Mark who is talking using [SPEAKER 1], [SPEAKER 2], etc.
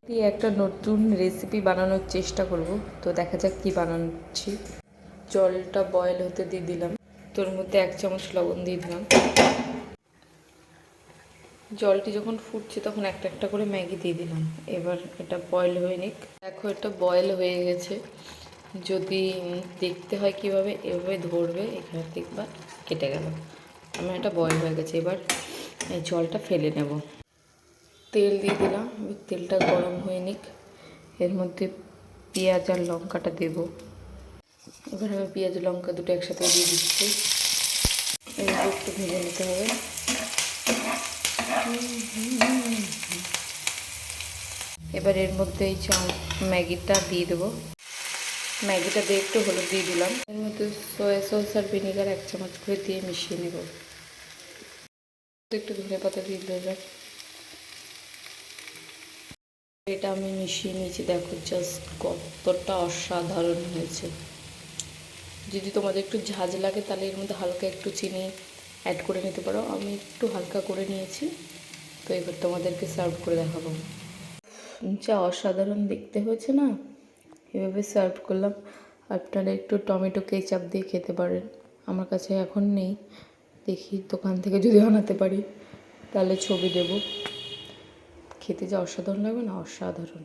[SPEAKER 1] দিয়ে একটা নতুন রেসিপি বানানোর চেষ্টা করব। তো দেখা যাক কি বানাচ্ছি। জলটা বয়েল হতে দিয়ে দিলাম, তোর মধ্যে 1 চামচ লবণ দিয়ে দিলাম। জলটি যখন ফুটছে তখন একটা একটা করে ম্যাগি দিয়ে দিলাম। এবার এটা বয়েল হয়ে নিক। দেখো এটা বয়েল হয়ে গেছে। যদি দেখতে হয় কিভাবে, এভাবে ধরবে, এখানে দেখবা কেটে গেল। আমার এটা বয়েল হয়ে গেছে। এবার এই জলটা ফেলে নেব। তেল দিয়ে দিলাম, তেলটা গরম হয়ে নিক। এর মধ্যে পেঁয়াজ আর লঙ্কাটা দেব। এবার আমি পেঁয়াজ লঙ্কা দুটো একসাথে দিয়ে দিচ্ছি। এবার একটু ভেজে নিতে হবে। এবার এর মধ্যে এই ম্যাগিটা দিয়ে দেবো। ম্যাগিটা দিয়ে একটু হলুদ দিয়ে দিলাম। এর মধ্যে সয়া সস আর ভিনেগার 1 চামচ করে দিয়ে মিশিয়ে নেব। একটু ধনে পাতা দিয়ে দেবে। এটা আমি মিশিয়ে নিয়েছি। দেখো জাস্ট কতটা অসাধারণ হয়েছে। যদি তোমাদের একটু ঝাঁঝ লাগে তাহলে এর মধ্যে হালকা একটু চিনি অ্যাড করে নিতে পারো। আমি একটু হালকা করে নিয়েছি। তো এবার তোমাদেরকে সার্ভ করে দেখাবো। যা অসাধারণ দেখতে হয়েছে না, এভাবে সার্ভ করলাম। আপনারা একটু টমেটো কেচাপ দিয়ে খেতে পারেন। আমার কাছে এখন নেই, দেখি দোকান থেকে যদি আনাতে পারি তাহলে ছবি দেব। খেতে যা অসাধারণ লাগবে না, অসাধারণ।